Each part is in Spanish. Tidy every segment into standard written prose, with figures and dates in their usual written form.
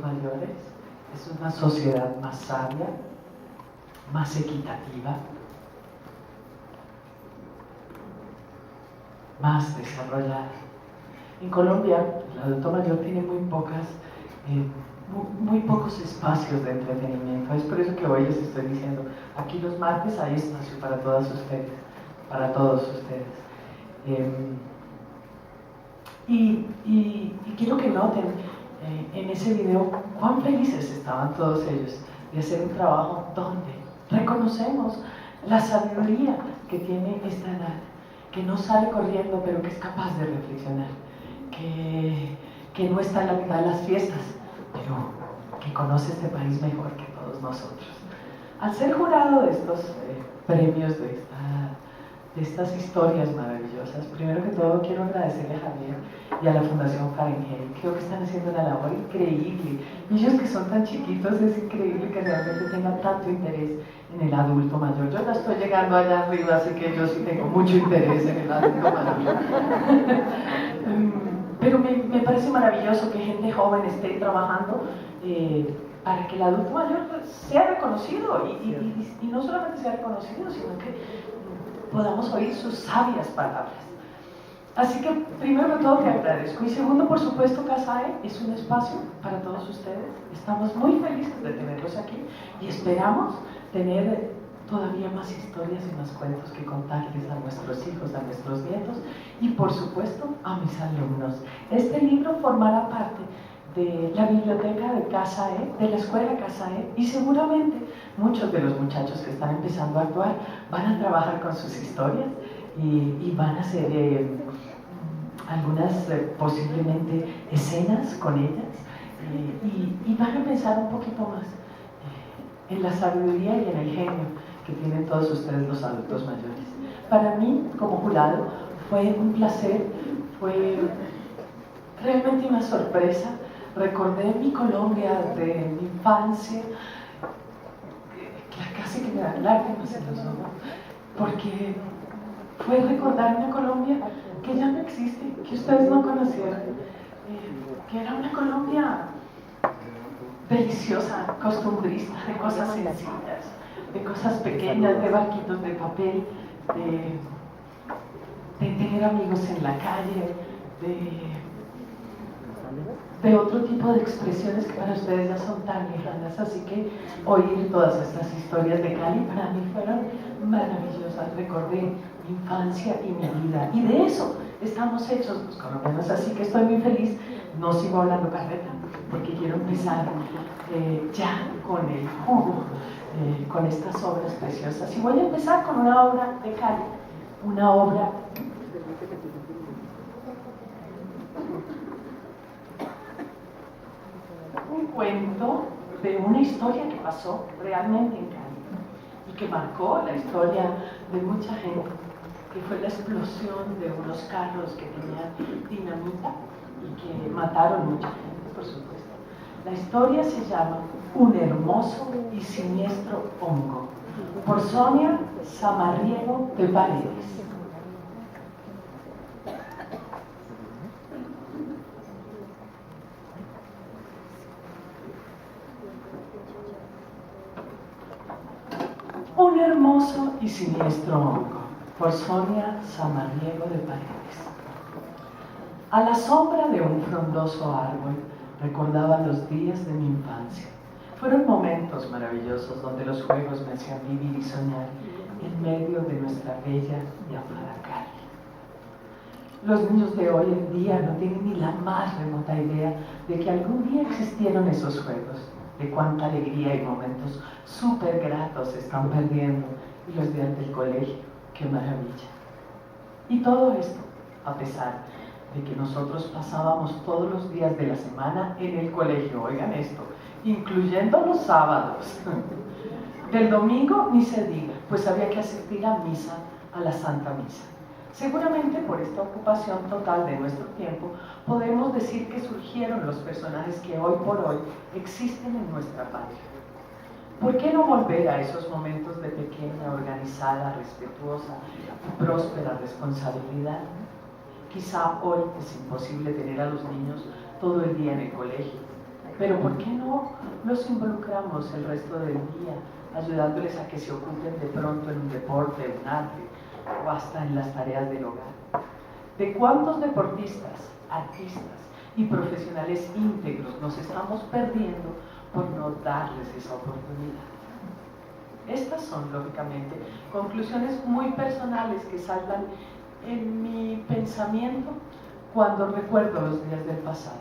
mayores es una sociedad más sabia, más equitativa, más desarrollada. En Colombia, el adulto mayor tiene muy pocos espacios de entretenimiento. Es por eso que hoy les estoy diciendo, aquí los martes hay espacio para todos ustedes. Y quiero que noten en ese video cuán felices estaban todos ellos de hacer un trabajo donde reconocemos la sabiduría que tiene esta edad, que no sale corriendo pero que es capaz de reflexionar, que no está en la mitad de las fiestas, pero que conoce este país mejor que todos nosotros. Al ser jurado de estos premios, de estas historias maravillosas, primero que todo quiero agradecerle a Javier y a la Fundación Fahrenheit. Creo que están haciendo una labor increíble. Ellos que son tan chiquitos, es increíble que realmente tengan tanto interés en el adulto mayor. Yo no estoy llegando allá arriba, así que yo sí tengo mucho interés en el adulto mayor. Pero me parece maravilloso que gente joven esté trabajando para que el adulto mayor sea reconocido y no solamente sea reconocido, sino que podamos oír sus sabias palabras. Así que primero que todo te agradezco, y segundo, por supuesto, CASAE es un espacio para todos ustedes. Estamos muy felices de tenerlos aquí y esperamos tener todavía más historias y más cuentos que contarles a nuestros hijos, a nuestros nietos y por supuesto a mis alumnos. Este libro formará parte de la biblioteca de CASAE, de la escuela CASAE, y seguramente muchos de los muchachos que están empezando a actuar van a trabajar con sus historias y van a hacer algunas posiblemente escenas con ellas y van a pensar un poquito más en la sabiduría y en el genio que tienen todos ustedes los adultos mayores. Para mí, como jurado, fue un placer, fue realmente una sorpresa. Recordé mi Colombia de mi infancia, casi que me dan lágrimas en los ojos, porque fue recordar una Colombia que ya no existe, que ustedes no conocieron, que era una Colombia deliciosa, costumbrista, de cosas sencillas, de cosas pequeñas, de barquitos de papel, de tener amigos en la calle, de otro tipo de expresiones que para ustedes ya son tan lejanas. Así que oír todas estas historias de Cali para mí fueron maravillosas. Recordé mi infancia y mi vida, y de eso estamos hechos los colombianos. Así que estoy muy feliz. No sigo hablando carreta porque quiero empezar ya con el jugo, con estas obras preciosas, y voy a empezar con una obra de Cali, una obra un cuento de una historia que pasó realmente en Cali y que marcó la historia de mucha gente, que fue la explosión de unos carros que tenían dinamita y que mataron mucha gente, por supuesto. La historia se llama Un hermoso y siniestro hongo, por Sonia Sammarriego de Paredes. Un hermoso y siniestro hongo, por Sonia Sammarriego de Paredes. A la sombra de un frondoso árbol recordaba los días de mi infancia. Fueron momentos maravillosos donde los juegos me hacían vivir y soñar en medio de nuestra bella y amada Cali. Los niños de hoy en día no tienen ni la más remota idea de que algún día existieron esos juegos, de cuánta alegría y momentos súper gratos se están perdiendo, y los días del colegio, qué maravilla. Y todo esto a pesar de que nosotros pasábamos todos los días de la semana en el colegio, oigan esto, incluyendo los sábados. Del domingo ni se diga, pues había que asistir a misa, a la Santa Misa. Seguramente por esta ocupación total de nuestro tiempo podemos decir que surgieron los personajes que hoy por hoy existen en nuestra patria. ¿Por qué no volver a esos momentos de pequeña, organizada, respetuosa y próspera responsabilidad? Quizá hoy es imposible tener a los niños todo el día en el colegio, Pero ¿por qué no los involucramos el resto del día, ayudándoles a que se ocupen de pronto en un deporte, un arte o hasta en las tareas del hogar? ¿De cuántos deportistas, artistas y profesionales íntegros nos estamos perdiendo por no darles esa oportunidad? Estas son, lógicamente, conclusiones muy personales que saltan en mi pensamiento cuando recuerdo los días del pasado.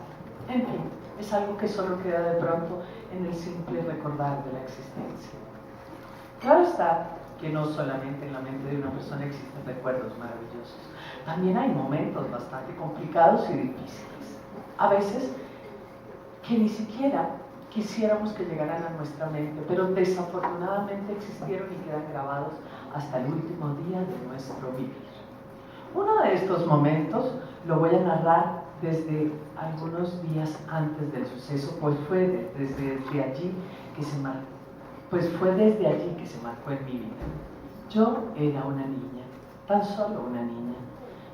En fin, es algo que solo queda de pronto en el simple recordar de la existencia. Claro está que no solamente en la mente de una persona existen recuerdos maravillosos. También hay momentos bastante complicados y difíciles. A veces que ni siquiera quisiéramos que llegaran a nuestra mente, pero desafortunadamente existieron y quedan grabados hasta el último día de nuestro vivir. Uno de estos momentos lo voy a narrar desde algunos días antes del suceso, pues fue desde allí que se marcó en mi vida. Yo era una niña, tan solo una niña.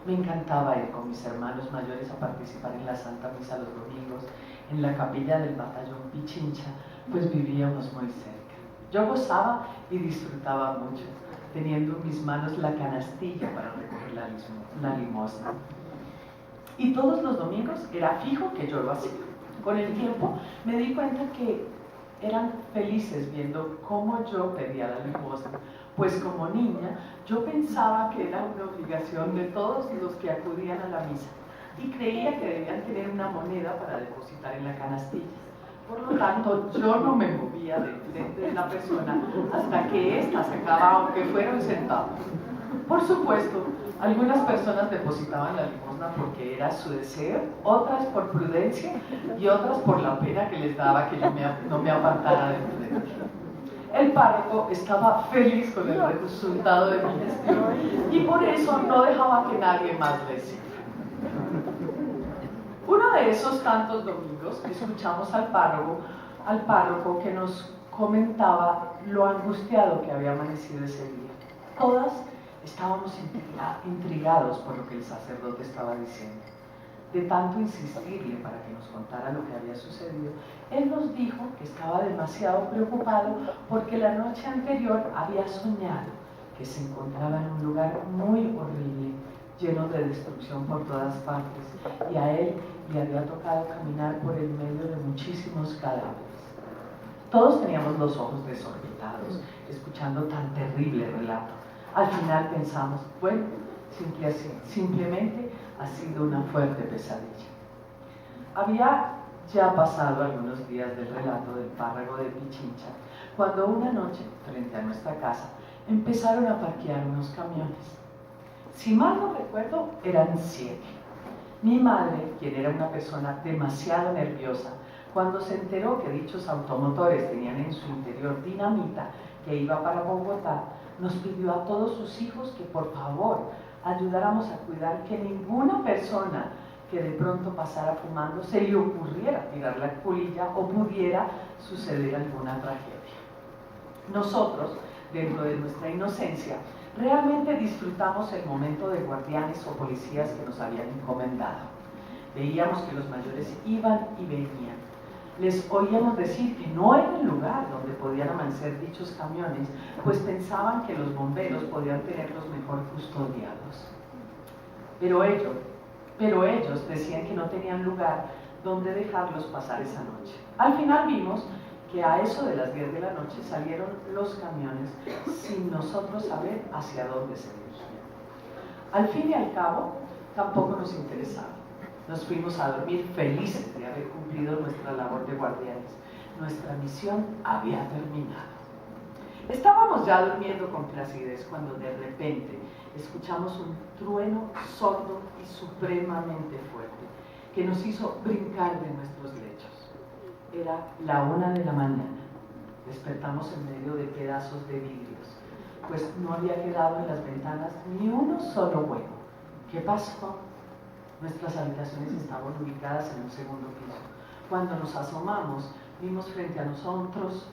Me encantaba ir con mis hermanos mayores a participar en la Santa Misa los domingos, en la capilla del batallón Pichincha, pues vivíamos muy cerca. Yo gozaba y disfrutaba mucho, teniendo en mis manos la canastilla para recoger la limosna. Y todos los domingos era fijo que yo lo hacía. Con el tiempo me di cuenta que eran felices viendo cómo yo pedía la limosna, pues como niña yo pensaba que era una obligación de todos los que acudían a la misa y creía que debían tener una moneda para depositar en la canastilla. Por lo tanto, yo no me movía de frente de la persona hasta que ésta sacaba, aunque fuera un centavo. Por supuesto, algunas personas depositaban la limosna porque era su deseo, otras por prudencia y otras por la pena que les daba que yo no me apartara de frente. El párroco estaba feliz con el resultado de mi gestión y por eso no dejaba que nadie más le hiciera. Uno de esos tantos domingos escuchamos al párroco que nos comentaba lo angustiado que había amanecido ese día. Todas estábamos intrigados por lo que el sacerdote estaba diciendo. De tanto insistirle para que nos contara lo que había sucedido, él nos dijo que estaba demasiado preocupado porque la noche anterior había soñado que se encontraba en un lugar muy horrible, lleno de destrucción por todas partes, y a él le había tocado caminar por el medio de muchísimos cadáveres. Todos teníamos los ojos desorbitados, escuchando tan terrible relato. Al final pensamos, bueno, simplemente ha sido una fuerte pesadilla. Había ya pasado algunos días del relato del párroco de Pichincha, cuando una noche, frente a nuestra casa, empezaron a parquear unos camiones. Si mal no recuerdo, eran 7. Mi madre, quien era una persona demasiado nerviosa, cuando se enteró que dichos automotores tenían en su interior dinamita que iba para Bogotá, nos pidió a todos sus hijos que por favor ayudáramos a cuidar que ninguna persona que de pronto pasara fumando se le ocurriera tirar la colilla o pudiera suceder alguna tragedia. Nosotros, dentro de nuestra inocencia, realmente disfrutamos el momento de guardianes o policías que nos habían encomendado. Veíamos que los mayores iban y venían. Les oíamos decir que no era el lugar donde podían amanecer dichos camiones, pues pensaban que los bomberos podían tenerlos mejor custodiados. Pero ellos decían que no tenían lugar donde dejarlos pasar esa noche. Al final vimos que a eso de las 10 de la noche salieron los camiones sin nosotros saber hacia dónde se dirigían. Al fin y al cabo, tampoco nos interesaba. Nos fuimos a dormir felices de haber cumplido nuestra labor de guardianes. Nuestra misión había terminado. Estábamos ya durmiendo con placidez cuando de repente escuchamos un trueno sordo y supremamente fuerte que nos hizo brincar de nuestros lechos. Era la 1 de la mañana. Despertamos en medio de pedazos de vidrios, pues no había quedado en las ventanas ni uno solo hueco. ¿Qué pasó? Nuestras habitaciones estaban ubicadas en un segundo piso. Cuando nos asomamos, vimos frente a nosotros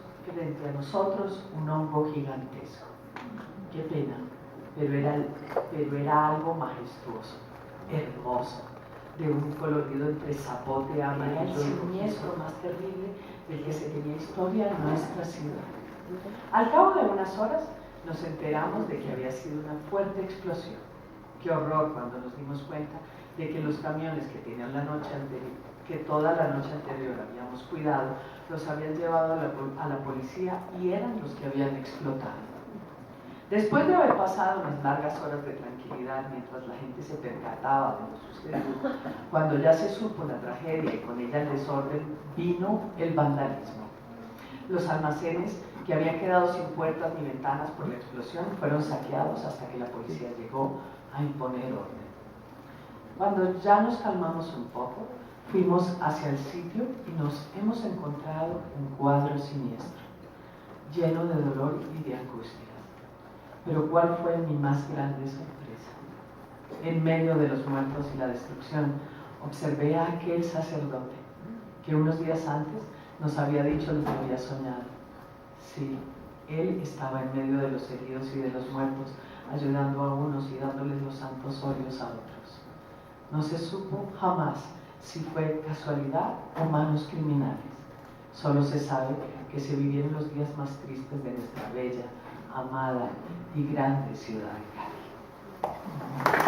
un hongo gigantesco. Qué pena, pero era algo majestuoso, hermoso, de un colorido entre zapote amarillo. Era el siniestro más terrible del que se tenía historia en nuestra ciudad. Al cabo de unas horas nos enteramos de que había sido una fuerte explosión. Qué horror cuando nos dimos cuenta de que los camiones que tenían que toda la noche anterior habíamos cuidado, los habían llevado a la policía y eran los que habían explotado. Después de haber pasado unas largas horas de tranquilidad mientras la gente se percataba de lo sucedido, cuando ya se supo la tragedia y con ella el desorden, vino el vandalismo. Los almacenes que habían quedado sin puertas ni ventanas por la explosión fueron saqueados hasta que la policía llegó a imponer orden. Cuando ya nos calmamos un poco, fuimos hacia el sitio y nos hemos encontrado un cuadro siniestro, lleno de dolor y de angustia. Pero ¿cuál fue mi más grande sorpresa? En medio de los muertos y la destrucción, observé a aquel sacerdote que unos días antes nos había dicho lo que había soñado. Sí, él estaba en medio de los heridos y de los muertos, ayudando a unos y dándoles los santos óleos a otros. No se supo jamás si fue casualidad o manos criminales. Solo se sabe que se vivieron los días más tristes de nuestra bella, amada y grande ciudad de Cali.